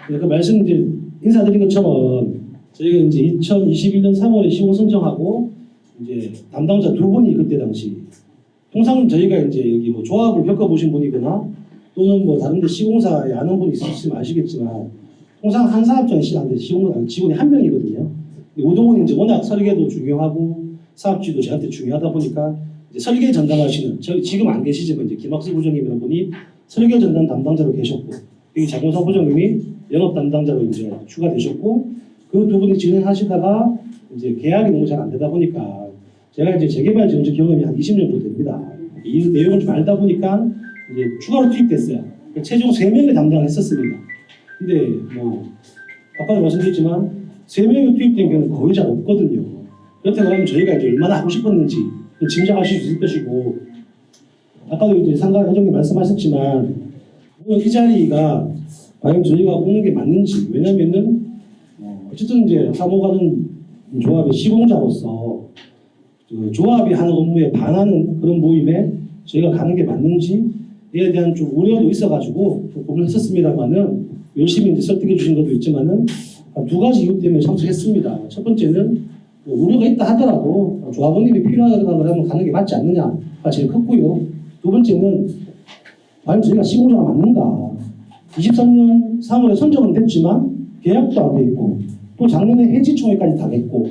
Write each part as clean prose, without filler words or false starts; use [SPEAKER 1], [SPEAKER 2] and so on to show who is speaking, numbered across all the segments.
[SPEAKER 1] 그 말씀 이제 인사드린 것처럼 저희가 이제 2021년 3월에 시공 선정하고 이제 담당자 두 분이 그때 당시 통상 저희가 이제 여기 뭐 조합을 겪어보신 분이거나 또는 뭐 다른데 시공사에 아는 분이 있으시면 아시겠지만 통상 한 사업장에 직원이 한 명이거든요. 우동훈이 이제 워낙 설계도 중요하고 사업주도 저한테 중요하다 보니까 이제 설계 전담하시는 지금 안 계시지만 이제 김학수 부장님이라는 분이 설계 전담 담당자로 계셨고 여기 장원사 부장님이 영업 담당자로 이제 추가되셨고 그 두 분이 진행하시다가 이제 계약이 너무 잘 안 되다 보니까 제가 이제 재개발 지원적 경험이 한 20년 정도 됩니다. 이 내용을 좀 알다 보니까 이제 추가로 투입됐어요. 최종 3명의 담당을 했었습니다. 근데 뭐 아까도 말씀드렸지만 3명이 투입된 경우는 거의 잘 없거든요. 그렇다고 하면 저희가 이제 얼마나 하고 싶었는지 짐작하실 수 있을 것이고 아까도 이제 상가 회장님 말씀하셨지만 이 자리가 과연 저희가 오는 게 맞는지 왜냐면은 어쨌든 이제 사모가는 조합의 시공자로서 그 조합이 하는 업무에 반하는 그런 모임에 저희가 가는 게 맞는지에 대한 좀 우려도 있어가지고 좀 고민을 했었습니다만은 열심히 이제 설득해 주신 것도 있지만은 두 가지 이유 때문에 참석했습니다. 첫 번째는 뭐 우려가 있다 하더라도 조합원님이 필요하다고 하면 가는 게 맞지 않느냐가 제일 컸고요. 두 번째는 과연 저희가 시공자가 맞는가? 23년 3월에 선정은 됐지만 계약도 안 돼 있고 또 작년에 해지총회까지 다 됐고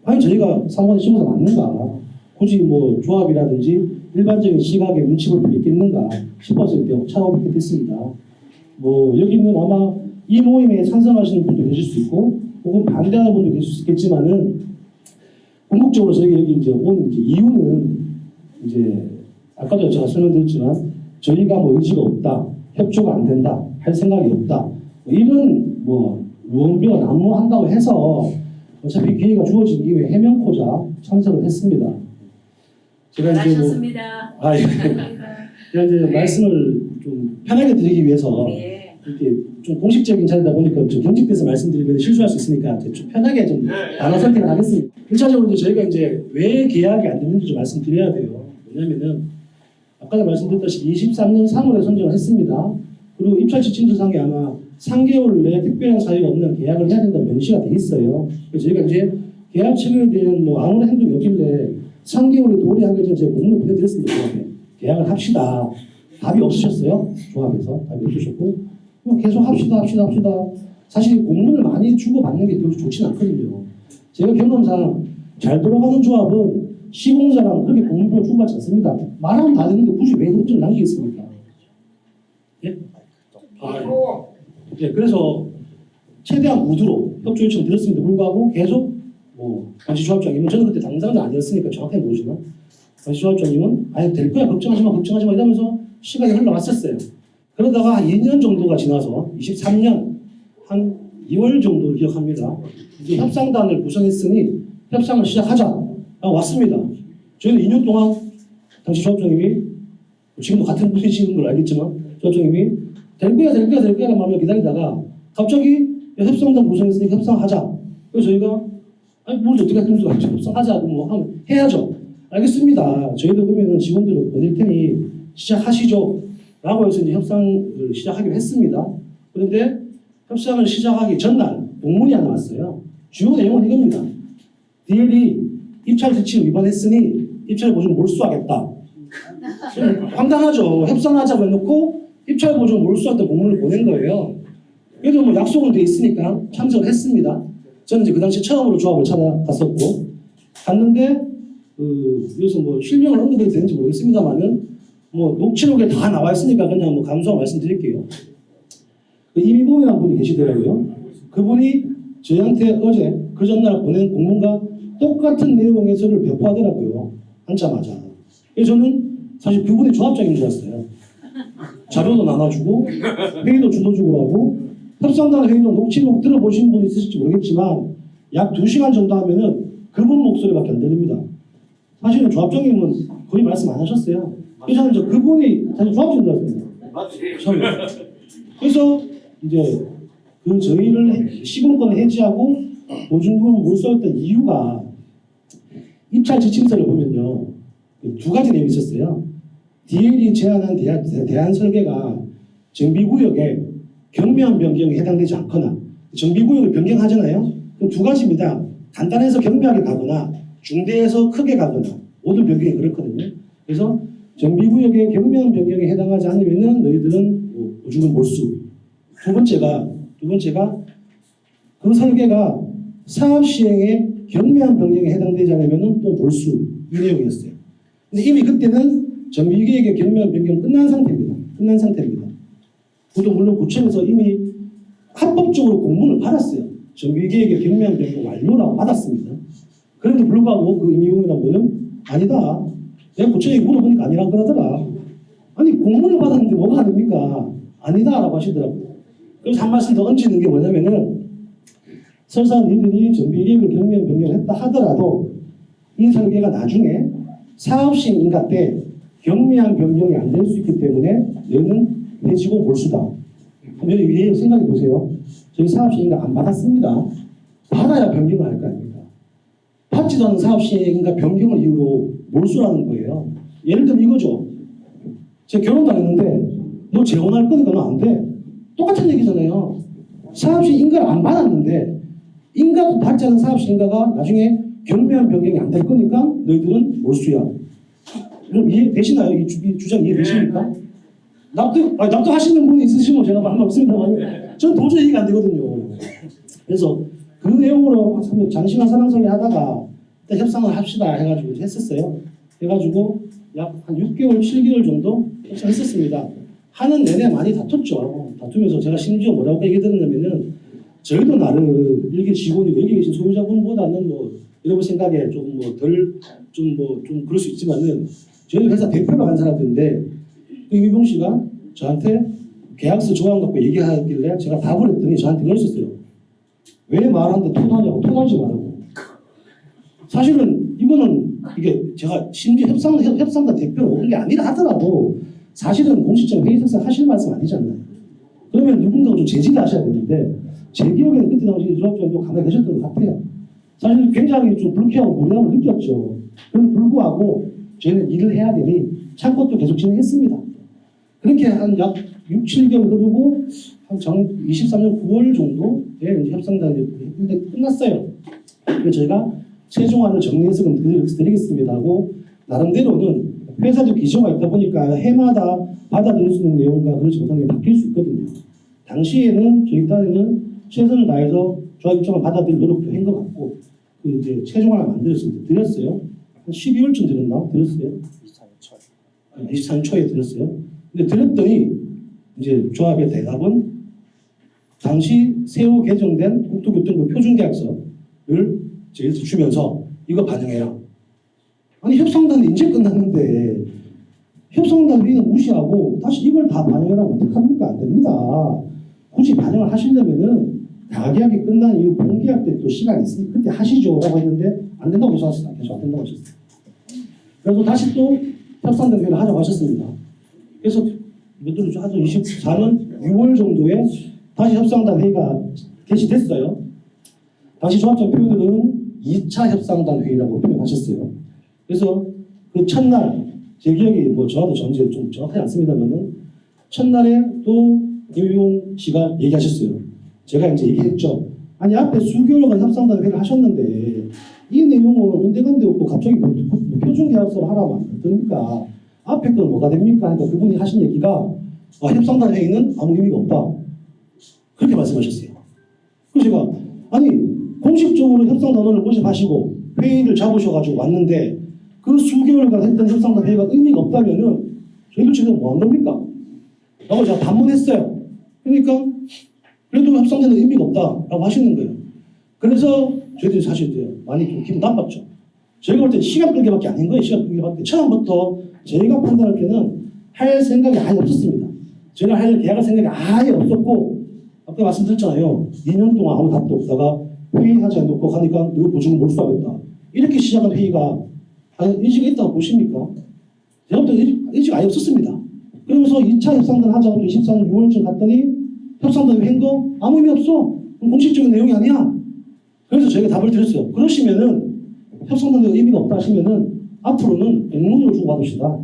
[SPEAKER 1] 과연 저희가 상관의 시공사 맞는가? 굳이 뭐 조합이라든지 일반적인 시각에 문치를 보겠는가 싶어서 차오르게 됐습니다. 뭐 여기는 아마 이 모임에 찬성하시는 분도 계실 수 있고 혹은 반대하는 분도 계실 수 있겠지만은 궁극적으로 저희가 여기 이제 온 이유는 이제 아까도 제가 설명드렸지만 저희가 뭐 의지가 없다, 협조가 안 된다, 할 생각이 없다 뭐 이런 뭐 무언비가 난무한다고 해서 어차피 기회가 주어진 이후에 해명코자 참석을 했습니다. 제가 이제 뭐 제가 이제 말씀을 좀 편하게 드리기 위해서 이렇게 좀 공식적인 자리다 보니까 좀 경직돼서 말씀드리면 실수할 수 있으니까 좀 편하게 좀 단어 선택을 하겠습니다. 1차적으로 저희가 이제 왜 계약이 안 되는지 좀 말씀드려야 돼요. 왜냐면은 아까 말씀드렸다시피 23년 3월에 선정을 했습니다. 그리고 입찰 지침서상에 아마 3개월 내에 특별한 사유가 없는 계약을 해야 된다는 명시가 돼 있어요. 그래서 저희가 이제 계약 체결에 대한 뭐 아무런 행동이 없길래 3개월이 도래하기 전에 제가 공문을 보내드렸습니다. 조합에. 계약을 합시다. 답이 없으셨어요. 조합에서 답이 없으셨고 계속 합시다. 사실 공문을 많이 주고받는 게 별로 좋지는 않거든요. 제가 경험상 잘 돌아가는 조합은 시공사랑 그렇게 공문을 주고받지 않습니다. 말하면 다 되는데 굳이 왜 협조를 남기겠습니까? 예? 예, 그래서 최대한 무드로 협조 요청 드렸음에도 불구하고 계속 뭐 당시조합장님은 저는 그때 당사자는 아니었으니까 정확하게 모르지만 당시조합장님은 아니 될 거야 걱정하지 마 이러면서 시간이 흘러왔었어요. 그러다가 한 2년 정도가 지나서 23년 한 2월 정도 기억합니다. 이제 협상단을 구성했으니 협상을 시작하자 왔습니다. 저희는 2년 동안 당시 조합장님이 지금도 같은 분이시는 걸 알겠지만 조합장님이 될 거야 말로 기다리다가 갑자기 협상단 구성했으니 협상하자. 그래서 저희가 아니 뭘 어떻게 할 수가 없죠. 협상하자고 뭐 하면 해야죠. 알겠습니다. 저희도 그러면 직원들을 보낼 테니 시작하시죠. 라고 해서 이제 협상을 시작하기로 했습니다. 그런데 협상을 시작하기 전날 공문이 하나 왔어요. 주요 내용은 이겁니다. DL이 입찰 지침을 위반했으니 입찰 보증 몰수하겠다. 황당하죠. 협상하자고 해놓고 입찰 보증 몰수하겠다 공문을 보낸 거예요. 그래도 뭐 약속은 돼 있으니까 참석을 했습니다. 저는 이제 그 당시 처음으로 조합을 찾아갔었고 갔는데 여기서 뭐 실명을 언급해도 되는지 모르겠습니다만은 뭐 녹취록에 다 나와 있으니까 그냥 뭐 감사하고 말씀드릴게요. 그 이미봉이라는 분이 계시더라고요. 그분이 저희한테 어제 그 전날 보낸 공문과 똑같은 내용의 서를 배포하더라고요. 앉자마자. 그래서 저는 사실 그분이 조합장인 줄 알았어요. 자료도 나눠주고 회의도 주도적으로 하고 협상단 회의도 녹취록 들어보신 분이 있으실지 모르겠지만 약 2시간 정도 하면은 그분 목소리밖에 안 들립니다. 사실은 조합장님은 거의 말씀 안 하셨어요. 그래서 저는 그분이 사실 조합장인 줄 알았어요. 그래서 이제 그 저희를 시공권을 해지하고 보증금을 몰수했던 이유가 입찰 지침서를 보면요. 2가지 내용이 있었어요. DL이 제안한 대안 설계가 정비구역에 경미한 변경에 해당되지 않거나 정비구역을 변경하잖아요. 그럼 두 가지입니다. 간단해서 경미하게 가거나 중대해서 크게 가거나 모든 변경이 그렇거든요. 그래서 정비구역의 경미한 변경에 해당하지 않으면은 너희들은 보증금 몰수. 두 번째가 그 설계가 사업 시행에 경미한 변경에 해당되지 않으면은 또 몰수 이 내용이었어요. 근데 이미 그때는 정비계획의 경미한 변경 끝난 상태입니다. 그것도 물론 구청에서 이미 합법적으로 공문을 받았어요. 정비계획의 경미한 변경 완료라고 받았습니다. 그런데 불구하고 그 임의공이라는 거는 아니다. 내가 구청에 물어보니까 아니라고 그러더라. 아니 공문을 받았는데 뭐가 아닙니까? 아니다라고 하시더라고요. 그래서 한 말씀 더 얹히는 게 뭐냐면은 설사 니들이 정비계획을 경미한 변경을 했다 하더라도 이 설계가 나중에 사업시행 인가 때 경미한 변경이 안 될 수 있기 때문에 너는 해지고 몰수다. 그럼 여기 생각해 보세요. 저희 사업시행 인가 안 받았습니다. 받아야 변경을 할 거 아닙니까? 받지도 않은 사업시행 인가 변경을 이유로 몰수라는 거예요. 예를 들면 이거죠. 제가 결혼도 안 했는데 너 재혼할 거니까 너 안 돼. 똑같은 얘기잖아요. 사업시행 인가를 안 받았는데 인가도 받지 않은 사업시행 인가가 나중에 경미한 변경이 안 될 거니까 너희들은 몰수야. 그럼 이해되시나요? 이 주장 이해되십니까? 납득하시는 분이 있으시면 제가 말은 없습니다만 저는 도저히 이해가 안 되거든요. 그래서 그 내용으로 장시간 사랑설계 하다가 협상을 합시다 해가지고 했었어요. 해가지고 약 한 6개월, 7개월 정도 협상했었습니다. 하는 내내 많이 다퉜죠. 다투면서 제가 심지어 뭐라고 얘기 들었냐면은 저희도 나름 일개 직원이 여기 계신 소유자분보다는 뭐 여러분 생각에 조금 뭐 좀 그럴 수 있지만은 저희 회사 대표로 한 사람들인데 이미봉 씨가 저한테 계약서 조항 갖고 얘기하길래 제가 답을 했더니 저한테 그랬었어요. 왜 말하는데 토하냐고. 토하지 말라고. 사실은 이거는 이게 제가 심지어 협상단 대표로 온 게 아니라 하더라도 사실은 공식적인 회의석상 하실 말씀 아니잖아요. 그러면 누군가가 좀 제지를 하셔야 되는데 제 기억에는 그때 당시 조합장도 가만히 계셨던 것 같아요. 사실 굉장히 좀 불쾌하고 무례함을 느꼈죠. 그럼 불구하고 저희는 일을 해야 되니 참고 계속 진행했습니다. 그렇게 한 약 6, 7개월 흐르고 한 23년 9월 정도에 협상단이 끝났어요. 그래서 저희가 최종안을 정리해서 드리겠습니다 하고 나름대로는 회사도 기조가 있다 보니까 해마다 받아들일 수 있는 내용과 그렇지 못한 게 바뀔 수 있거든요. 당시에는 저희 딸에는 최선을 다해서 조합 입장을 받아들일 노력도 한 것 같고 그 이제 최종안을 만들었습니다. 드렸어요. 한 12월쯤 드렸나? 드렸어요. 24년 초에 드렸어요. 근데 드렸더니 이제 조합의 대답은 당시 새로 개정된 국토교통부 표준계약서를 저희한테 주면서 이거 반영해라. 아니 협상단이 이제 끝났는데 협상단 회의는 무시하고 다시 이걸 다 반영해라면 어떡합니까? 안 됩니다. 굳이 반영을 하시려면은 가계약이 끝난 이후 본계약 때 또 시간이 있으니 그때 하시죠 라고 했는데 안 된다고 계속 하셨어요. 계속 안 된다고 하셨어요. 그래서 다시 또 협상단 회의를 하자고 하셨습니다. 그래서 몇 년이죠? 한 24년 6월 정도에 다시 협상단 회의가 개시됐어요. 당시 조합장 표현은 2차 협상단 회의라고 표현하셨어요. 그래서 그 첫날 제 기억이 뭐 저하고 전제 좀 정확하지 않습니다만은 첫날에 또 이용 씨가 얘기하셨어요. 제가 이제 얘기했죠. 아니 앞에 수개월간 협상단 회의를 하셨는데 이 내용은 온데간데 없고 갑자기 표준계약서를 하라고 안 됩니까? 앞에 건 뭐가 됩니까? 하니까 그분이 하신 얘기가 협상단 회의는 아무 의미가 없다. 그렇게 말씀하셨어요. 그래서 제가 아니 공식적으로 협상단원을 모집하시고 회의를 잡으셔가지고 왔는데 그 수개월간 했던 협상단 회의가 의미가 없다면은 저희도 지금 뭐 한 겁니까? 라고 제가 반문했어요. 그러니까 그래도 협상단은 의미가 없다라고 하시는 거예요. 그래서 저희들이 사실 이제 많이 좀 기분 나빴죠. 저희가 볼 때 시간 끌기밖에 아닌 거예요. 시간 끌기밖에. 처음부터 저희가 판단할 때는 할 생각이 아예 없었습니다. 저희가 할 계약할 생각이 아예 없었고 아까 말씀드렸잖아요. 2년 동안 아무 답도 없다가 회의하지 않고 가니까 너 보증금 몰수하겠다. 이렇게 시작한 회의가 의지가 있다고 보십니까? 제가 볼 때 의지가 아예 없었습니다. 그러면서 2차 협상단 하자고 24년 6월쯤 갔더니 협상단 한 거 아무 의미 없어. 공식적인 내용이 아니야. 그래서 저희가 답을 드렸어요. 그러시면은 협상단에 의미가 없다 하시면은 앞으로는 공문으로 주고 받읍시다.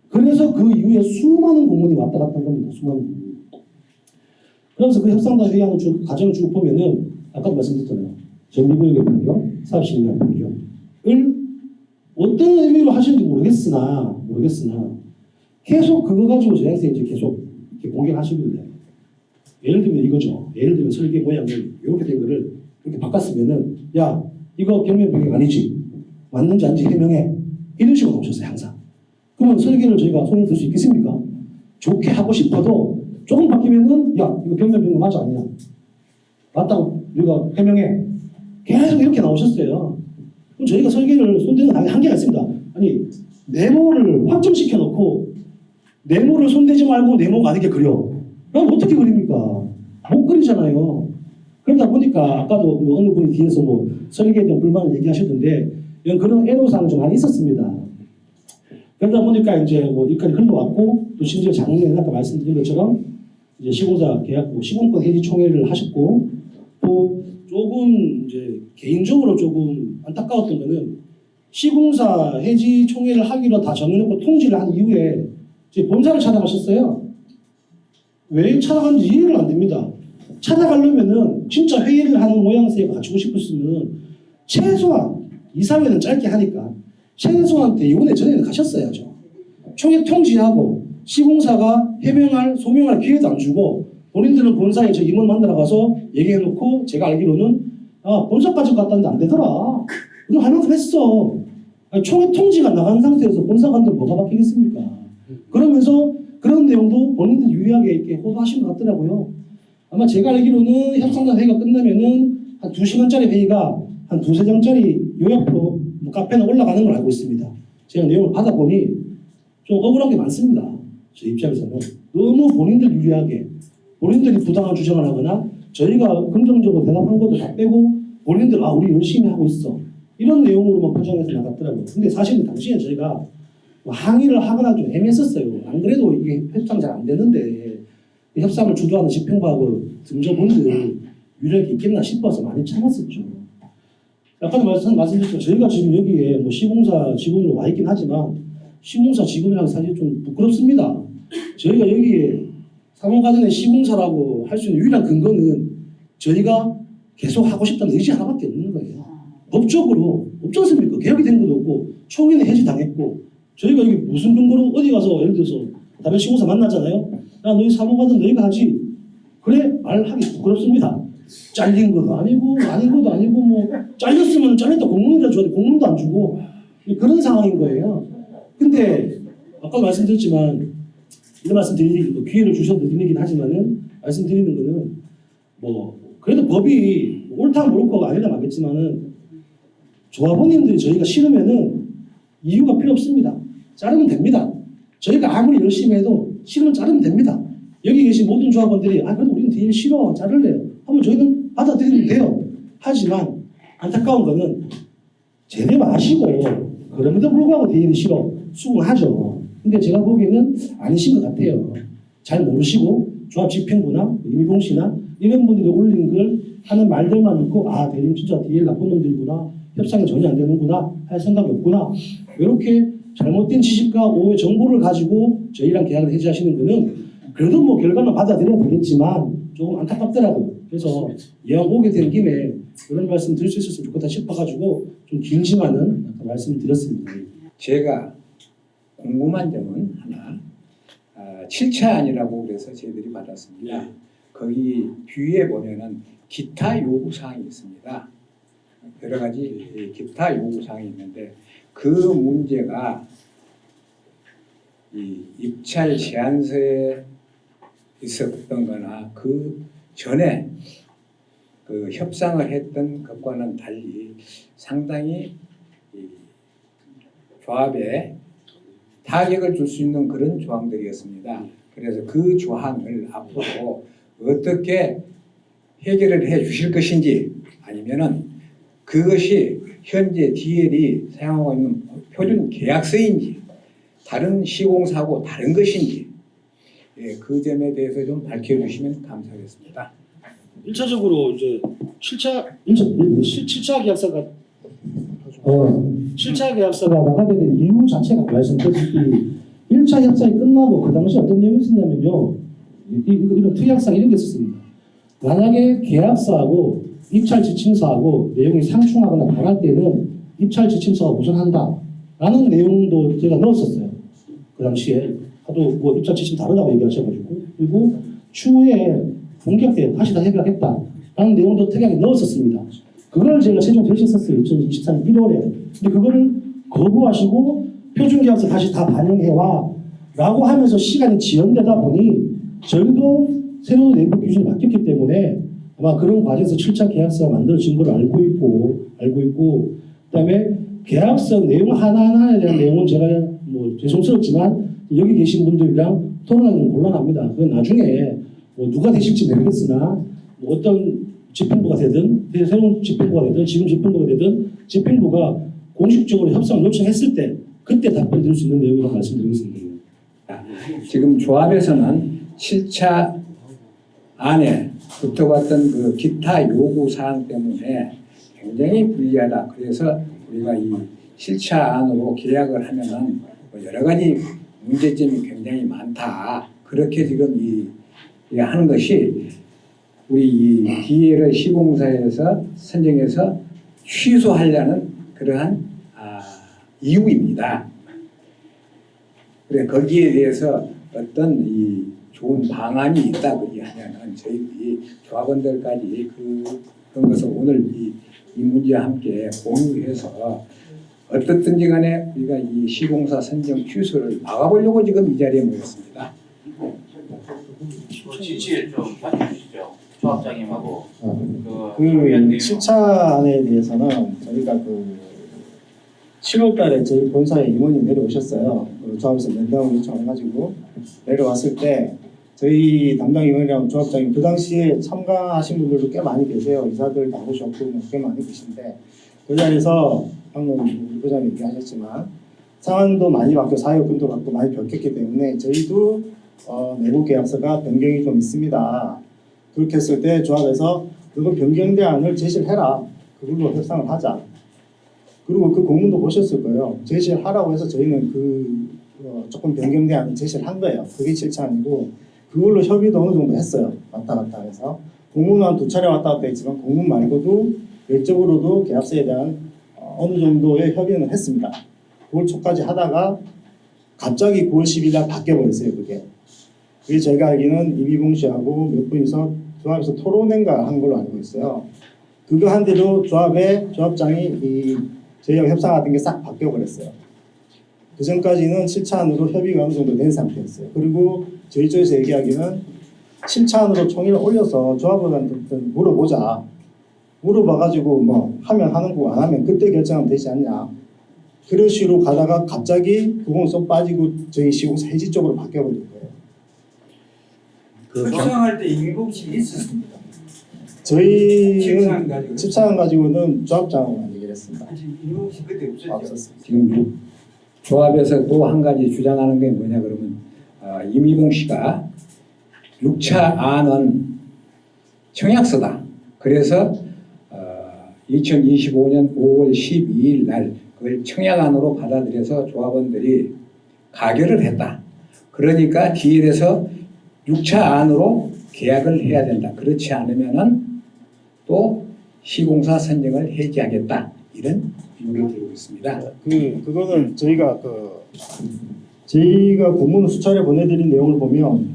[SPEAKER 1] 그래서 그 이후에 수많은 공문이 왔다 갔다 한 겁니다. 수많은 공문. 그래서 그 협상단 회의하는 과정을 쭉 보면은 아까도 말씀드렸잖아요. 정비구역의 변경, 사업시행령 변경을 어떤 의미로 하시는지 모르겠으나 계속 그거 가지고 저희한테 이제 계속 이렇게 공격하시는데 예를 들면 이거죠. 예를 들면 설계 모양을 이렇게 된 거를 이렇게 바꿨으면은 야 이거 경면 변경 아니지 맞는지 아닌지 해명해 이런 식으로 나오셨어요 항상. 그러면 설계를 저희가 손을 들 수 있겠습니까? 좋게 하고 싶어도 조금 바뀌면은 야 이거 경면 변경 맞아 아니야 맞다고 우리가 해명해 계속 이렇게 나오셨어요. 그럼 저희가 설계를 손대는 한계가 있습니다. 아니 네모를 확정시켜 놓고 네모를 손대지 말고 네모가 아니게 그려. 그럼 어떻게 그립니까? 못 그리잖아요. 그러다 보니까 아까도 뭐 어느 분이 뒤에서 뭐 설계에 대한 불만을 얘기하셨던데 그런 애로사항 좀 많이 있었습니다. 그러다 보니까 이제 뭐 여기까지 흘러왔고 또 심지어 작년에 아까 말씀드린 것처럼 이제 시공사 계약부 시공권 해지 총회를 하셨고 또 조금 이제 개인적으로 조금 안타까웠던 거는 시공사 해지 총회를 하기로 다 정해놓고 통지를 한 이후에 이제 본사를 찾아가셨어요. 왜 찾아갔는지 이해를 안 됩니다. 찾아가려면은 진짜 회의를 하는 모양새가 갖추고 싶었으면 최소한 이사회는 짧게 하니까 최소한 대의원회 전에는 가셨어야죠. 총회 통지하고 시공사가 해명할 소명할 기회도 안 주고 본인들은 본사에 저 임원 만나러 가서 얘기해놓고 제가 알기로는 본사까지 갔다는데 안 되더라. 그럼 할 만큼 했어. 아니, 총회 통지가 나간 상태에서 본사 간데 뭐가 바뀌겠습니까? 그러면서 그런 내용도 본인들 유리하게 이렇게 호소하신 것 같더라고요. 아마 제가 알기로는 협상단 회의가 끝나면은 한 2시간짜리 회의가 한 2~3장짜리 요약표 뭐 카페에 올라가는 걸 알고 있습니다. 제가 내용을 받아보니 좀 억울한 게 많습니다. 제 입장에서는 너무 본인들 유리하게 본인들이 부당한 주장을 하거나 저희가 긍정적으로 대답한 것도 다 빼고 본인들 우리 열심히 하고 있어 이런 내용으로만 포장해서 나갔더라고요. 근데 사실은 당시에 저희가 항의를 하거나 좀 애매했었어요. 안 그래도 이게 협상 잘 안 되는데 협상을 주도하는 집행부하고 등저분들 유력이 있겠나 싶어서 많이 참았었죠. 아까도 말씀드렸죠. 저희가 지금 여기에 뭐 시공사 직원으로 와 있긴 하지만 시공사 직원이라고 사실 좀 부끄럽습니다. 저희가 여기에 상호가전의 시공사라고 할 수 있는 유일한 근거는 저희가 계속 하고 싶다는 의지 하나밖에 없는 거예요. 법적으로 없지 않습니까? 개혁이 된 것도 없고 총회는 해지당했고 저희가 여기 무슨 근거로 어디 가서 예를 들어서 다른 시공사 만나잖아요. 야 너희 사무가든 너희가 하지. 그래 말하기 부끄럽습니다. 잘린 것도 아니고 아닌 것도 아니고 뭐 잘렸으면 잘렸다 공문이라 줘야 돼. 공문도 안 주고 그런 상황인 거예요. 근데 아까도 말씀드렸지만 이런 말씀 드리기 기회를 주셔서 드리긴 하지만은 말씀드리는 거는 뭐 그래도 법이 옳다 모르고가 아니라 맞겠지만은 조합원님들이 저희가 싫으면은 이유가 필요 없습니다. 자르면 됩니다. 저희가 아무리 열심히 해도 싫으면 자르면 됩니다. 여기 계신 모든 조합원들이 그래도 우리는 DL 싫어 자를래요 하면 저희는 받아들이면 돼요. 하지만 안타까운 거는 쟤네 아시고 그럼에도 불구하고 DL이 싫어 수긍하죠. 근데 제가 보기에는 아니신 것 같아요. 잘 모르시고 조합 집행부나 임의공 씨나 이런 분들이 올린 걸 하는 말들만 듣고 대리님 진짜 DL 나쁜 놈들이구나 협상이 전혀 안 되는구나 할 생각이 없구나 이렇게 잘못된 지식과 오해 정보를 가지고 저희랑 계약을 해지하시는 거는 그래도 뭐 결과는 받아들여야 되겠지만 조금 안타깝더라고요. 그래서 이왕 오게 된 김에 그런 말씀 드릴 수 있었으면 좋겠다 싶어가지고 좀 길지만은 아까 말씀을 드렸습니다.
[SPEAKER 2] 제가 궁금한 점은 하나 7차안이라고 그래서 저희들이 받았습니다. 거기 뒤에 보면은 기타 요구사항이 있습니다. 여러 가지 기타 요구사항이 있는데 그 문제가 이 입찰 제안서에 있었던 거나 그 전에 그 협상을 했던 것과는 달리 상당히 이 조합에 타격을 줄 수 있는 그런 조항들이었습니다. 그래서 그 조항을 앞으로 어떻게 해결을 해 주실 것인지 아니면은 그것이 현재 DL이 사용하고 있는 표준 계약서인지 다른 시공사하고 다른 것인지 그 점에 대해서 좀 밝혀주시면 감사하겠습니다.
[SPEAKER 1] 1차적으로 이제 7차 계약서가 7차 계약서가 나가게 된 이유 자체가 말씀드렸듯이 1차 협상이 끝나고 그 당시 어떤 내용이 있었냐면요. 이런 특약상 이런 게 있었습니다. 만약에 계약서하고 입찰 지침서하고 내용이 상충하거나 다를 때는 입찰 지침서가 우선한다 라는 내용도 제가 넣었었어요. 그 당시에 하도 뭐 입찰 지침 다르다고 얘기하셔가지고, 그리고 추후에 분격 때 다시 다 해결하겠다 라는 내용도 특이하게 넣었었습니다. 그걸 제가 최종 제시했었어요. 2024년 1월에. 근데 그거를 거부하시고 표준계약서 다시 다 반영해와 라고 하면서 시간이 지연되다 보니 저희도 새로운 내부 기준이 바뀌었기 때문에 아마 그런 과정에서 7차 계약서가 만들어진 걸 알고 있고 그다음에 계약서 내용 하나하나에 대한 내용은 제가 뭐 죄송스럽지만 여기 계신 분들이랑 토론하기는 곤란합니다. 그건 나중에 뭐 누가 되실지 모르겠으나 뭐 어떤 집행부가 되든 새로운 집행부가 되든 지금 집행부가 되든 집행부가 공식적으로 협상을 요청했을 때 그때 답변 드릴 수 있는 내용이라고 말씀드리겠습니다.
[SPEAKER 2] 지금 조합에서는 7차 안에 붙어왔던 그 기타 요구 사항 때문에 굉장히 불리하다. 그래서 우리가 이 7차 안으로 계약을 하면은 뭐 여러 가지 문제점이 굉장히 많다. 그렇게 지금 이 하는 것이 우리 이 DL을 시공사에서 선정해서 취소하려는 그러한 이유입니다. 그래 거기에 대해서 어떤 이 좋은 방안이 있다 그리하면은 저희들이 조합원들까지 그런 것을 오늘 이 문제와 함께 공유해서 어떻든지 간에 우리가 이 시공사 선정 취소를 막아보려고 지금 이 자리에 모였습니다.
[SPEAKER 3] 지지를 좀 밝혀주시죠. 조합장님하고
[SPEAKER 4] 그 7차안에 대해서는 저희가 7월 달에 저희 본사에 임원이 내려오셨어요. 조합에서 면담을 요청해가지고 내려왔을 때 저희 담당 임원이랑 조합장님 그 당시에 참가하신 분들도 꽤 많이 계세요. 이사들 나오셨고 꽤 많이 계신데 그 자리에서 방금 이 부장님 얘기하셨지만 상황도 많이 바뀌고 사회여건도 바뀌고 많이 바뀌었기 때문에 저희도 내부 계약서가 변경이 좀 있습니다. 그렇게 했을 때 조합에서 그거 변경대안을 제시를 해라. 그걸로 협상을 하자. 그리고 그 공문도 보셨을 거예요. 제시를 하라고 해서 저희는 조금 변경대안을 제시를 한 거예요. 그게 7차안이고 그걸로 협의도 어느 정도 했어요. 왔다 갔다 해서 공문은 한 2차례 왔다 갔다 했지만 공문 말고도 외적으로도 계약서에 대한 어느 정도의 협의는 했습니다. 9월 초까지 하다가 갑자기 9월 10일 날 바뀌어버렸어요. 그게 제가 알기는 이비봉 씨하고 몇 분이서 조합에서 토론회인가 한 걸로 알고 있어요. 그거 한 대로 조합장이 저희하고 협상하던 게 싹 바뀌어버렸어요. 그 전까지는 7차안으로 협의가 어느 정도 된 상태였어요. 그리고 저희 쪽에서 얘기하기는 7차안으로 총의를 올려서 조합원한테 물어보자. 물어봐가지고 뭐 하면 하는 거고 안 하면 그때 결정하면 되지 않냐. 그런 식으로 가다가 갑자기 그건 쏙 빠지고 저희 시공사 해지 쪽으로 바뀌어버린 거예요.
[SPEAKER 2] 협상할 때 임금실이 있었습니다.
[SPEAKER 4] 저희는 7차안 가지고는 조합장하고만 얘기를 했습니다.
[SPEAKER 2] 임금실 그때
[SPEAKER 4] 없었습니다.
[SPEAKER 2] 지금 조합에서 또 한 가지 주장하는 게 뭐냐 그러면 이미봉 씨가 6차 안은 청약서다. 그래서 2025년 5월 12일 날 그걸 청약안으로 받아들여서 조합원들이 가결을 했다. 그러니까 DL에서 6차 안으로 계약을 해야 된다. 그렇지 않으면은 또 시공사 선정을 해지하겠다. 이런 이유를 들고 있습니다.
[SPEAKER 4] 그거는 저희가 공문을 수차례 보내드린 내용을 보면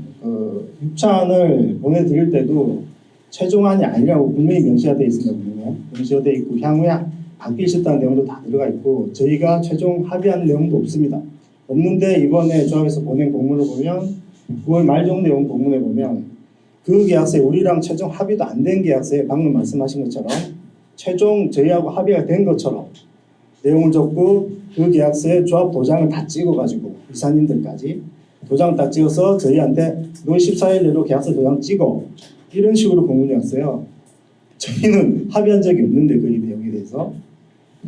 [SPEAKER 4] 6차안을 보내드릴 때도 최종안이 아니라고 분명히 명시가 되어 있습니다. 명시가 되어 있고 향후에 바뀔 수 있다는 내용도 다 들어가 있고 저희가 최종 합의한 내용도 없습니다. 없는데 이번에 조합에서 보낸 공문을 보면 9월 말 정도 내용 공문에 보면 그 계약서에 우리랑 최종 합의도 안 된 계약서에 방금 말씀하신 것처럼 최종 저희하고 합의가 된 것처럼 내용을 적고 그 계약서에 조합 도장을 다 찍어가지고 이사님들까지 도장을 다 찍어서 저희한테 너 14일 내로 계약서 도장 찍어 이런 식으로 공문이 왔어요. 저희는 합의한 적이 없는데 그 내용에 대해서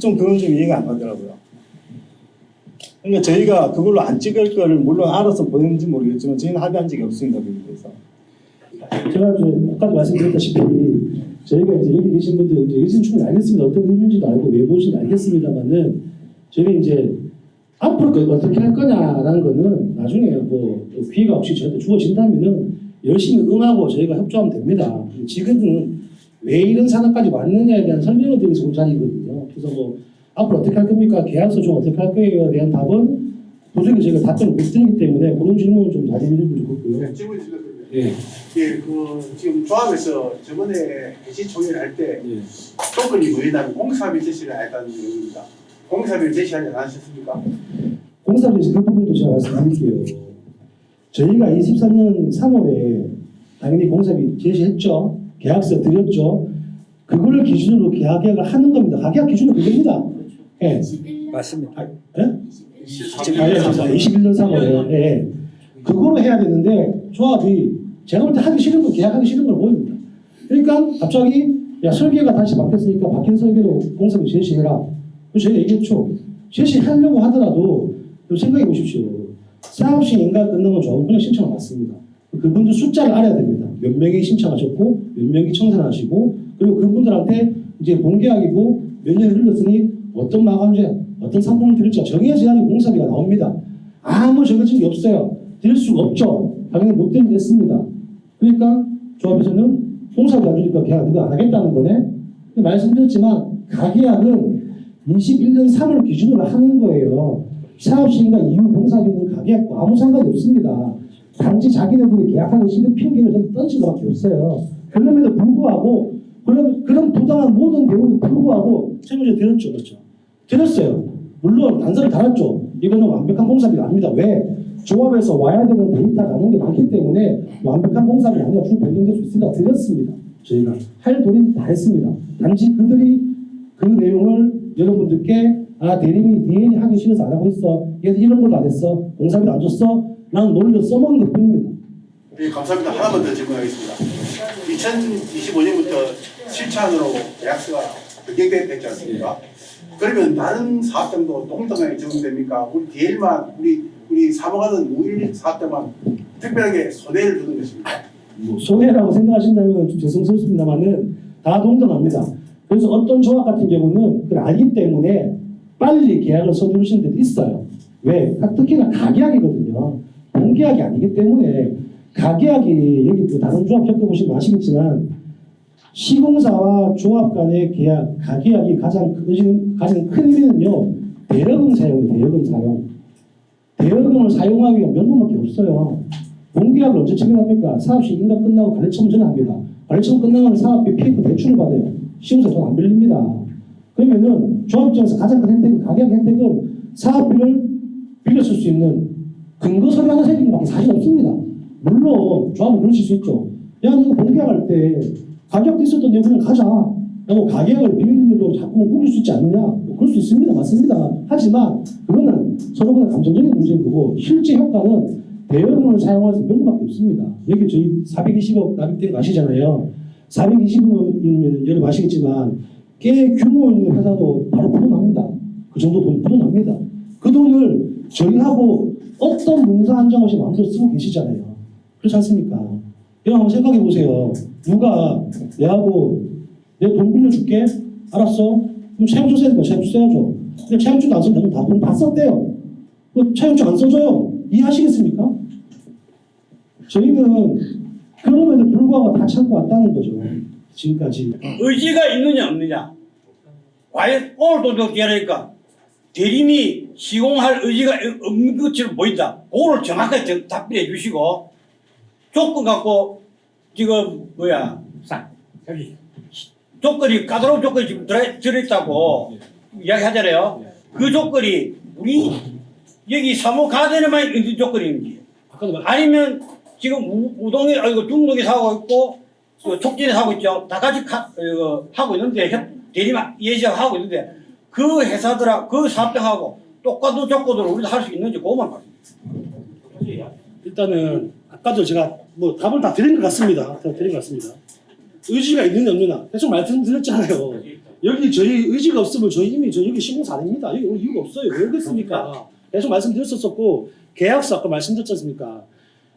[SPEAKER 4] 그건 좀 이해가 안 가더라고요. 그러니까 저희가 그걸로 안 찍을 거를 물론 알아서 보냈는지 모르겠지만 저희는 합의한 적이 없습니다. 거기에 대해서.
[SPEAKER 1] 제가 아까도 말씀드렸다시피 저희가 이제 여기 계신 분들 이제 의지는 충분히 알겠습니다. 어떤 의미인지도 알고 왜 보시는지 알겠습니다만은 저희가 이제 앞으로 어떻게 할 거냐라는 거는 나중에 뭐 기회가 혹시 저한테 주어진다면은 열심히 응하고 저희가 협조하면 됩니다. 지금은 왜 이런 상황까지 왔느냐에 대한 설명을 드리기 위해서 온 자리거든요. 그래서 뭐 앞으로 어떻게 할 겁니까? 계약서 좀 어떻게 할 거에에 대한 답은 도저히 저희가 답변을 못 드리기 때문에 그런 질문은 좀 자제해 주시면 좋겠고요.
[SPEAKER 5] 네, 질문 있습니다.
[SPEAKER 1] 예.
[SPEAKER 5] 예, 그 지금 조합에서 저번에 해시총회를 할 때
[SPEAKER 1] 예.
[SPEAKER 5] 조건이 뭐냐면 공사비 제시를 했다는 내용입니다. 공사비를 제시하지 않으셨습니까?
[SPEAKER 1] 공사비에서 그 부분도 제가 말씀드릴게요. 저희가 23년 3월에 당연히 공사비 제시했죠. 계약서 드렸죠. 그거를 기준으로 계약을 하는 겁니다. 가계약 기준은 그겁니다. 예.
[SPEAKER 2] 맞습니다.
[SPEAKER 1] 예? 21년 3월에. 예. 그거로 해야 되는데 조합이 제가 볼 때 하기 싫은 거 계약하기 싫은 걸 보입니다. 그러니까 갑자기 야 설계가 다시 바뀌었으니까 바뀐 설계로 공사비 제시해라. 그래서 저희가 얘기했죠. 제시하려고 하더라도 좀 생각해 보십시오. 사업시 인가 끝나면 조합원의 신청을 받습니다. 그분들 숫자를 알아야 됩니다. 몇 명이 신청하셨고 몇 명이 청산하시고 그리고 그분들한테 이제 본계약이고 몇 년이 흘렀으니 어떤 마감재 어떤 상품을 드릴지 정해져야지 공사비가 나옵니다. 아무 정해진 게 없어요. 드릴 수가 없죠. 당연히 못 드리겠습니다. 그러니까 조합에서는 공사비 안 주니까 계약 누가 안 하겠다는 거네. 말씀드렸지만 가계약은 21년 3월 기준으로 하는 거예요. 사업시행과 이후 공사비는 가계약과 아무 상관이 없습니다. 단지 자기네들이 계약하기 싫은 핑계를 던진 것밖에 없어요. 그럼에도 불구하고 그런 부당한 모든 내용에도 불구하고 세무제 드렸죠, 그렇죠? 드렸어요. 물론 단서를 달았죠. 이거는 완벽한 공사비가 아닙니다. 왜? 조합에서 와야 되는 데이터가 나온 게 많기 때문에 완벽한 공사비 아니라 주 변경될 수 있으니까 드렸습니다. 저희가 할 도리는 다 했습니다. 단지 그들이 그 내용을 여러분들께 대리인이 DN이 하기 싫어서 안 하고 있어. 얘들 이런 것도 안 했어. 공사비도 안 줬어. 라는 논리로 써먹은 것 뿐입니다.
[SPEAKER 5] 네, 감사합니다. 하나만 더 질문하겠습니다. 2025년부터 실차안으로 계약서가 변경됐지 않습니까? 그러면 다른 사업장도 동등하게 적용됩니까? 우리 DL만 우리 사모하는 우일 사업장만 특별하게 손해를 주는 것입니까?
[SPEAKER 1] 뭐 손해라고 생각하신다면 좀 죄송스럽습니다만은 다 동등합니다. 그래서 어떤 조합 같은 경우는 그걸 알기 때문에 빨리 계약을 서두르시는 데도 있어요. 왜? 특히나 가계약이거든요. 본계약이 아니기 때문에 가계약이 여기 또 다른 조합 겪어보시면 아시겠지만 시공사와 조합 간의 계약, 가계약이 가장 큰 의미는요. 대여금 사용이에요. 대여금 사용. 대여금을 사용하기 위한 명분밖에 없어요. 본계약을 언제 체결합니까? 사업시 인가 끝나고 관리처분 전에 합니다. 관리처분 끝나면 사업비 PF 대출을 받아요. 시공사 돈 안 빌립니다. 그러면은 조합 입장에서 가장 큰 혜택은 가계약 혜택은 사업비를 빌려 쓸 수 있는 근거 서류 하나 생기는 밖에 사실 없습니다. 물론 조합은 그러실 수 있죠. 야, 너 본계약할 때 가격도 있었던 내부는 가자. 라고 가격을 비밀로 자꾸 우길 수 있지 않느냐? 뭐 그럴 수 있습니다. 맞습니다. 하지만 그거는 서로 그냥 감정적인 문제인 거고 실제 효과는 대여금을 사용할 수 명분밖에 없습니다. 여기 저희 420억 납입된 거 아시잖아요. 420억이면 여러분 아시겠지만 꽤 규모 있는 회사도 바로 풀어납니다. 그 정도 돈 풀어납니다. 그 돈을 저희하고 어떤 문서 한 장 없이 마음대로 쓰고 계시잖아요. 그렇지 않습니까? 여러분 한번 생각해 보세요. 누가 내하고 내 돈 빌려줄게? 알았어? 그럼 차용증 써야 되니까 차용증 써야죠. 근데 차용증도 안 쓴다면 다 돈 다 썼대요. 그 차용증 안 써줘요. 이해하시겠습니까? 저희는 그럼에도 불구하고 다 참고 왔다는 거죠. 지금까지.
[SPEAKER 6] 의지가 있느냐 없느냐. 과연 오늘도 더 기다리니까 대림이 시공할 의지가 없는 것처럼 보인다. 그거를 정확하게 답변해 주시고 조건 갖고 지금 조건이 까다로운 조건이 지금 들어있다고 이야기하잖아요. 그 조건이 우리 여기 사모 가든에만 있는 조건인지 아니면 지금 우동에 중동에 사고 있고 촉진에 사고 있죠. 다 같이 하고 있는데 대리만 예시하고 있는데 그 회사들하고 그 사업장하고 똑같은 조건으로 우리도 할 수 있는지 그것만 봐요.
[SPEAKER 1] 일단은 아까도 제가 뭐 답을 다 드린 것 같습니다. 의지가 있느냐 없느냐 계속 말씀드렸잖아요. 여기 저희 의지가 없으면 저희 이미 여기 시공사 아닙니다. 여기 올 이유가 없어요. 왜 그렇습니까? 계속 말씀드렸었고 계약서 아까 말씀드렸지 않습니까?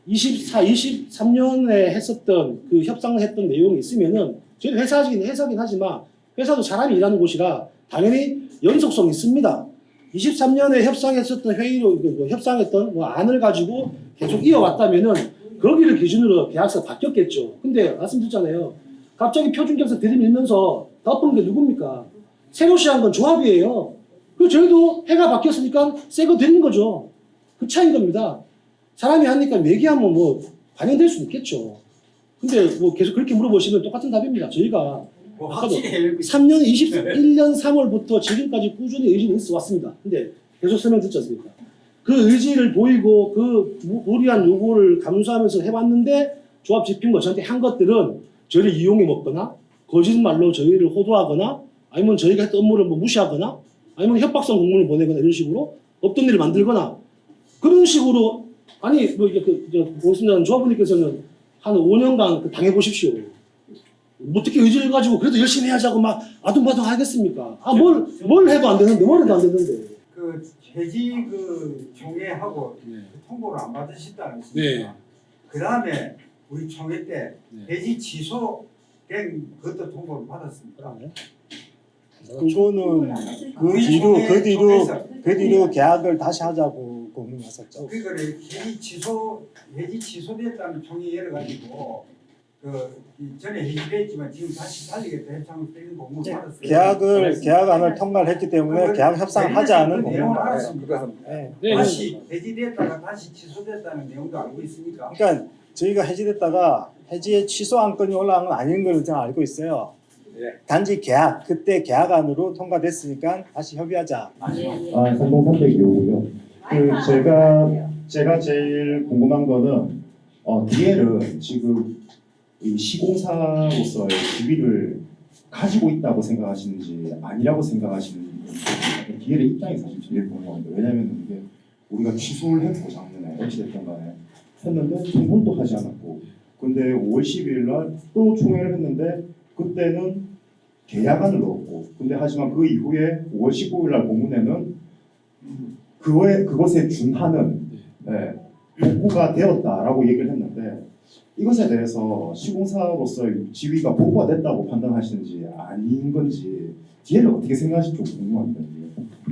[SPEAKER 1] 23년에 했었던 그 협상했던 내용이 있으면은 저희 회사긴 하지만 회사도 사람이 일하는 곳이라 당연히 연속성이 있습니다. 23년에 협상했었던 회의로 협상했던 안을 가지고 계속 이어왔다면은 거기를 기준으로 계약서가 바뀌었겠죠. 근데 말씀드렸잖아요. 갑자기 표준계약서 들이밀면서 덮은 게 누굽니까? 새로 시작한 건 조합이에요. 그 저희도 해가 바뀌었으니까 새 거 드리는 거죠. 그 차이인 겁니다. 사람이 하니까 얘기하면 뭐 반영될 수 있겠죠. 근데 뭐 계속 그렇게 물어보시면 똑같은 답입니다. 저희가 아까도 3년 21년 3월부터 지금까지 꾸준히 의지는 있어 왔습니다. 근데 계속 설명 듣지 않습니까? 그 의지를 보이고 그 무리한 요구를 감수하면서 해왔는데 조합 집행부 저한테 한 것들은 저희를 이용해 먹거나 거짓말로 저희를 호도하거나 아니면 저희가 했던 업무를 뭐 무시하거나 아니면 협박성 공문을 보내거나 이런 식으로 없던 일을 만들거나 그런 식으로 아니 뭐 이게 보겠습니다. 조합원님께서는 한 5년간 당해보십시오. 어떻게 의지를 가지고 그래도 열심히 해야자고 막 아둥바둥 하겠습니까? 아 뭘 해도 안 되는데 뭘 해도 안 되는데.
[SPEAKER 7] 그 해지 그 총회하고
[SPEAKER 1] 네.
[SPEAKER 7] 그 통보를 안 받으셨다는
[SPEAKER 1] 네.
[SPEAKER 7] 것입니다. 그 다음에 우리 총회 때
[SPEAKER 1] 네.
[SPEAKER 7] 해지 취소된 그것도 통보를 받았습니다.
[SPEAKER 4] 그거는 그 뒤로 계약을 다시 하자고 공문했었죠.
[SPEAKER 7] 그거를 해지 취소됐다는 총회를 가지고 그 전에 해지됐지만 지금 다시 살리겠다 해창을 때린 공문을 받았어요.
[SPEAKER 4] 계약안을 통과를 했기 때문에 계약 협상을 하지 않은
[SPEAKER 7] 그 내용을
[SPEAKER 4] 공문을
[SPEAKER 7] 알았습니까?
[SPEAKER 1] 네.
[SPEAKER 7] 다시 해지됐다가 다시 취소됐다는 내용도 알고 있습니까?
[SPEAKER 4] 그러니까 저희가 해지됐다가 해지의 취소 안건이 올라간 건 아닌 걸 저는 알고 있어요. 단지 그때 계약안으로 통과됐으니까 다시 협의하자.
[SPEAKER 8] 공동 선택이고요. 제가 제일 궁금한 거는 DL은 지금 이 시공사로서의 지위를 가지고 있다고 생각하시는지 아니라고 생각하시는지 DL의 입장이 사실 제일 궁금합니다. 왜냐하면 이게 우리가 취소를 했고 작년에 어찌됐든 간에 했는데 통보도 하지 않았고 근데 5월 12일 날 또 총회를 했는데 그때는 계약안을 넣었고 근데 하지만 그 이후에 5월 19일 날 공문에는 그것에 준하는 복구가 되었다라고 얘기를 했는데 이것에 대해서 시공사로서의 지위가 복구가 됐다고 판단하시는지 아닌 건지 뒤에는 어떻게 생각하실지 궁금합니다.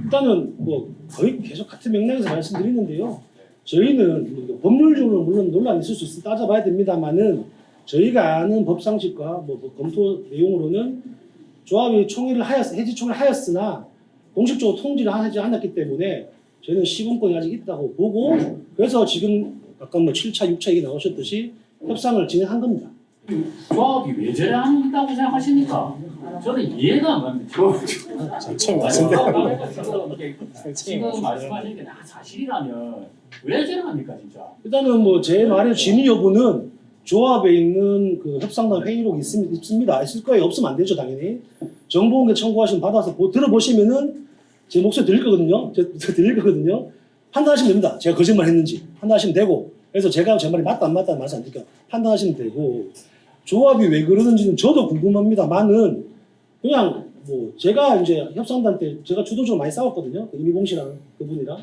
[SPEAKER 1] 일단은 뭐 거의 계속 같은 맥락에서 말씀드리는데요. 저희는 법률적으로 물론 논란이 있을 수 있으면 따져봐야 됩니다만은 저희가 아는 법상식과 뭐 검토 내용으로는 조합이 해지 총회를 하였으나 공식적으로 통지를 하지 않았기 때문에 저희는 시공권이 아직 있다고 보고 그래서 지금 아까 뭐 7차, 6차 얘기 나오셨듯이 협상을 진행한 겁니다.
[SPEAKER 9] 조합이 왜 저래 한다고 생각하십니까? 저는 이해가 안 갑니다.
[SPEAKER 4] 처음 말씀드려요.
[SPEAKER 9] 지금 말씀하신 게 다 사실이라면 왜 저래 합니까 진짜?
[SPEAKER 1] 일단은 뭐 제 말의 진위 여부는 조합에 있는 그 협상단 회의록이 있습니다. 있을 거예요. 없으면 안 되죠, 당연히. 정보공개 청구하시면 받아서 들어보시면은 제 목소리 들릴 거거든요. 들릴 거거든요. 판단하시면 됩니다. 제가 거짓말 했는지 판단하시면 되고. 그래서 제가 제 말이 맞다 안 맞다는 말씀 안 드릴게요. 판단하시면 되고. 조합이 왜 그러는지는 저도 궁금합니다만은 그냥 뭐 제가 이제 협상단 때 제가 주도적으로 많이 싸웠거든요. 그 이미봉 씨랑 그분이랑.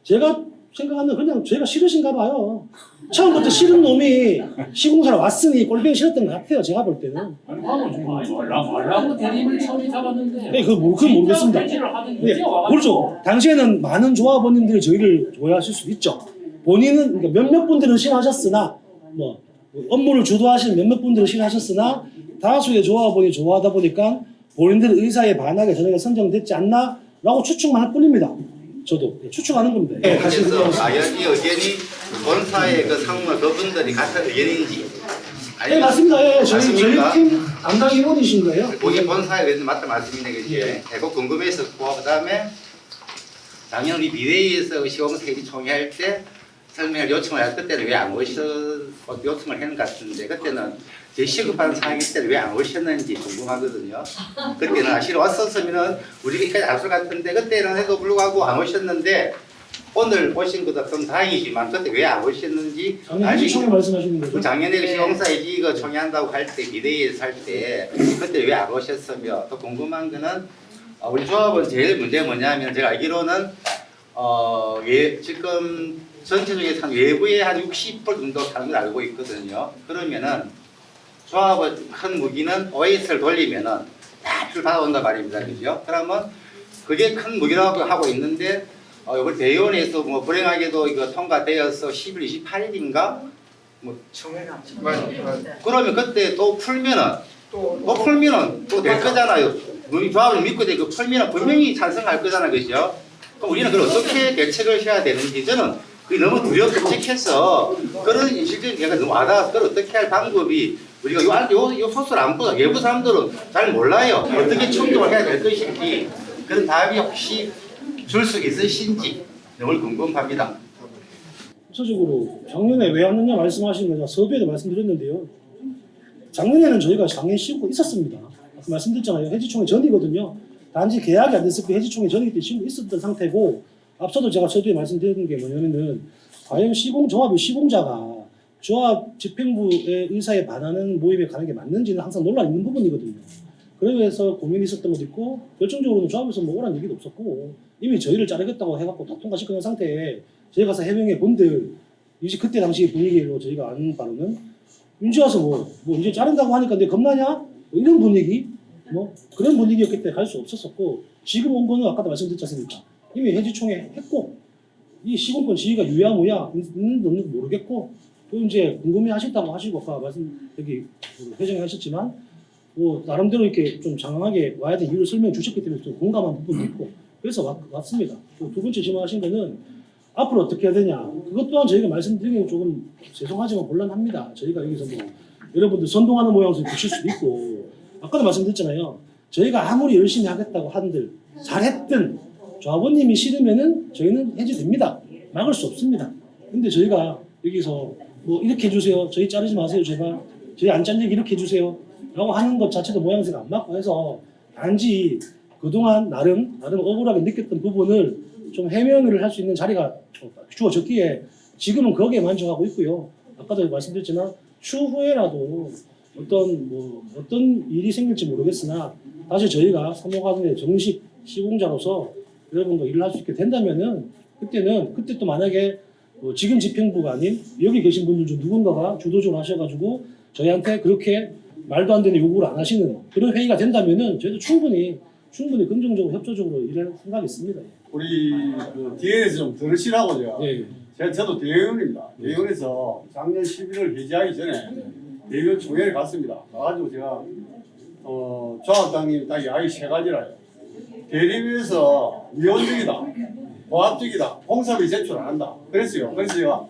[SPEAKER 1] 제가 생각하는 그냥 제가 싫으신가 봐요. 처음부터 싫은 놈이 시공사로 왔으니 꼴뱅이 싫었던 것 같아요. 제가 볼 때는.
[SPEAKER 9] 아니 하고 좀 말라고 대리인을 처음에 잡았는데.
[SPEAKER 1] 네, 그건 모르겠습니다. 네, 그렇죠. 당시에는 많은 조합원님들이 저희를 좋아하실 수도 있죠. 본인은 그러니까 몇몇 분들은 싫어하셨으나 뭐 업무를 주도하시는 몇몇 분들은 싫어하셨으나 다수의 조합원이 좋아하다 보니까 본인들 의사에 반하게 저녁에 선정됐지 않나라고 추측만 할 뿐입니다. 저도 추측하는 겁니다. 네,
[SPEAKER 10] 그래서 과연 이 의견이 본사의 그 상무 그분들이 같은 의견인지
[SPEAKER 1] 네, 맞습니다. 예, 저희
[SPEAKER 10] 맞습니까?
[SPEAKER 1] 팀 담당 임원이신 거예요.
[SPEAKER 10] 거기 본사의 의견 맞다 말씀인데 그게 대고 궁금했었고 그다음에 작년 우리 비대위에서 시공사 회의 총회할 때 설명을 요청을 할 그때는 왜 안 요청을 했는 것 같은데 그때는 제 시급한 상황일 때는 왜 안 오셨는지 궁금하거든요. 그때는 사실 왔었으면 우리가 이까지 알 것 같은데 그때는 해도 불구하고 안 오셨는데 오늘 오신 것도 좀 다행이지만 그때 왜 안 오셨는지
[SPEAKER 1] 작년 총회 말씀하시는 거죠?
[SPEAKER 10] 작년에 시공사에 이거 총회한다고 할 때 비대위에서 할 때 그때 왜 안 오셨으며 또 궁금한 거는 우리 조합은 제일 문제가 뭐냐면 제가 알기로는 지금 전체적인 외부에 한 60% 정도 하는 걸 알고 있거든요. 그러면은 조합의 큰 무기는 OS를 돌리면은 다 표를 받아온다 말입니다. 그죠? 그러면 그게 큰 무기라고 하고 있는데 이번 대의원에서 뭐 불행하게도 이거 통과되어서 10일 28일인가 뭐 그러면 그때 또 풀면은 또 될 거잖아요. 우리 조합을 믿고 되고 풀면은 분명히 찬성할 거잖아요, 그죠? 그럼 우리는 그걸 어떻게 대책을 해야 되는지 저는 그게 너무 두렵고 끔찍해서 그런 인식적인 개가 너무 와닿아서 그걸 어떻게 할 방법이 우리가 요 소스를 안 보다 외부 사람들은 잘 몰라요. 어떻게 충족을 해야 될 것인지 그런 답이 혹시 줄 수 있으신지 너무 궁금합니다.
[SPEAKER 1] 구체적으로 작년에 왜 왔느냐 말씀하신 거 서두에도 말씀드렸는데요. 작년에는 저희가 작년 시국이 있었습니다. 아까 말씀드렸잖아요. 해지총회 전이거든요. 단지 계약이 안 됐을 때 해지총회 전이기 때문에 시국이 있었던 상태고 앞서도 제가 서두에 말씀드린 게 뭐냐면은 과연 조합의 시공자가 조합 집행부의 의사에 반하는 모임에 가는 게 맞는지는 항상 논란이 있는 부분이거든요. 그래서 고민이 있었던 것도 있고 결정적으로는 조합에서 뭐 오라는 얘기도 없었고 이미 저희를 자르겠다고 해갖고 다 통과시키는 상태에 저희 가서 해명해 본들 이제 그때 당시 분위기로 저희가 아는 바로는 이제 와서 뭐 이제 자른다고 하니까 내 겁나냐? 뭐 이런 분위기 뭐 그런 분위기였기 때문에 갈 수 없었었고 지금 온 거는 아까도 말씀드렸지 않습니까? 이미 해지총회 했고 이 시공권 지위가 유야무야 있는지 없는지 모르겠고 또 이제 궁금해 하셨다고 하시고 아까 여기 회정에 하셨지만 뭐 나름대로 이렇게 좀 장황하게 와야 되는 이유를 설명해 주셨기 때문에 좀 공감한 부분도 있고 그래서 왔습니다. 또 두 번째 질문하신 거는 앞으로 어떻게 해야 되냐 그것 또한 저희가 말씀드리기는 조금 죄송하지만 곤란합니다. 저희가 여기서 뭐 여러분들 선동하는 모양새로 보실 수도 있고 아까도 말씀드렸잖아요. 저희가 아무리 열심히 하겠다고 한들 잘했든 조합원님이 싫으면은 저희는 해제됩니다. 막을 수 없습니다. 근데 저희가 여기서 뭐 이렇게 해주세요. 저희 자르지 마세요. 제발. 저희 안 잘리게 이렇게 해주세요. 라고 하는 것 자체도 모양새가 안 맞고 해서 단지 그동안 나름 억울하게 느꼈던 부분을 좀 해명을 할 수 있는 자리가 주어졌기에 지금은 거기에 만족하고 있고요. 아까도 말씀드렸지만 추후에라도 어떤 일이 생길지 모르겠으나 다시 저희가 사모가든의 정식 시공자로서 여러분과 일을 할 수 있게 된다면은 그때 또 만약에 지금 집행부가 아닌 여기 계신 분들 중 누군가가 주도적으로 하셔가지고 저희한테 그렇게 말도 안 되는 요구를 안 하시는 그런 회의가 된다면은 저희도 충분히 긍정적으로 협조적으로 일할 생각이 있습니다.
[SPEAKER 5] 우리 그 DN에서 좀 들으시라고 제가.
[SPEAKER 1] 예.
[SPEAKER 5] 저도 대의원입니다. 대의원에서 작년 11월 해지하기 전에 대의원 총회를 갔습니다. 가가지고 제가 조합장님 딱 이야기 세 가지라요. 대립에서 위헌적이다, 고압적이다, 공사비 제출 안 한다. 그랬어요. 그래서 제가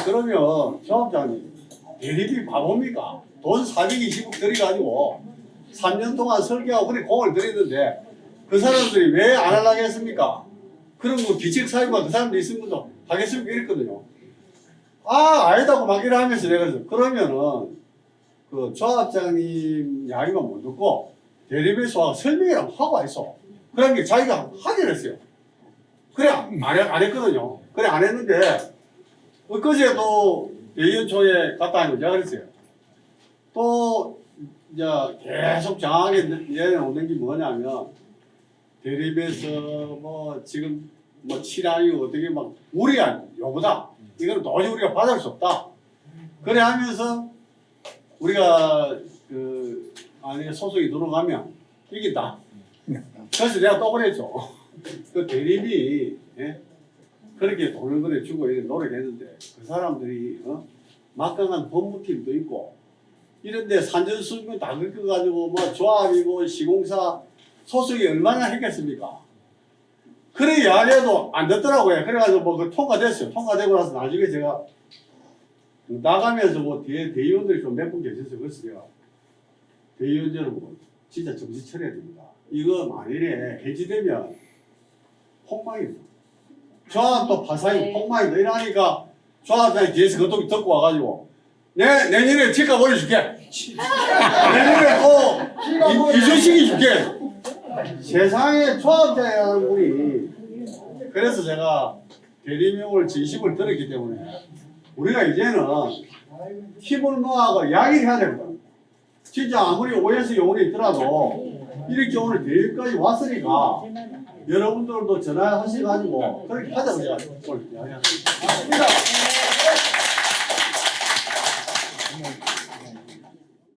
[SPEAKER 5] 그러면 조합장님 대립이 바보입니까? 돈 420억 들여가지고 3년 동안 설계하고 그래 공을 들였는데 그 사람들이 왜 안 하려고 했습니까? 그런 거 기책 사유가 그 사람들이 있은 것도 하겠습니까? 이랬거든요. 아니다고 막 이러면서 내가 그래서 그러면은 그 조합장님 이야기만 못 듣고 대립에서 설명이라고 하고 있어. 그러니까 자기가 하기로 했어요. 그래 안 했거든요. 그래 안 했는데 엊그제도 대의원총회 갔다 하니까 제가 그랬어요. 또 이제 계속 장하게 내놓는 게 뭐냐면 대립에서 뭐 지금 뭐 치량이 어떻게 막 우리가 요구다. 이거는 도저히 우리가 받을 수 없다. 그래 하면서 우리가 안에 소속이 들어가면 이긴다. 그래서 내가 또 그랬죠. 그 대립이 그렇게 돈을 그래 주고 이렇게 노력했는데 그 사람들이 막강한 법무팀도 있고 이런데 산전수전 다 긁어가지고 뭐 조합이고 시공사 소속이 얼마나 했겠습니까? 그래 이야기해도 안 듣더라고요. 그래가지고 뭐 그 통과됐어요. 통과되고 나서 나중에 제가 나가면서 뭐 뒤에 대의원들이 좀 몇 분 계셨어요. 그래서 제가 대의원 여러분 진짜 정신 차려야 됩니다. 이거 만일에 해지되면 폭망입니다. 조합도 파산이고 폭망이다. 이러니까 조합장이 뒤에서 그것도 듣고 와가지고 내년에 집값 올려줄게. 내년에 또 이주시켜줄게. 세상에 조합장이라는 분이 그래서 제가 대리명을 진심을 들었기 때문에 우리가 이제는 힘을 모아서 이야기를 해야 됩니다. 진짜 아무리 오해서 영혼이 있더라도 이렇게 오늘 대회까지 왔으니까 여러분들도 전화하셔가지고 그렇게 하자고 제가 오늘 이야기합니다.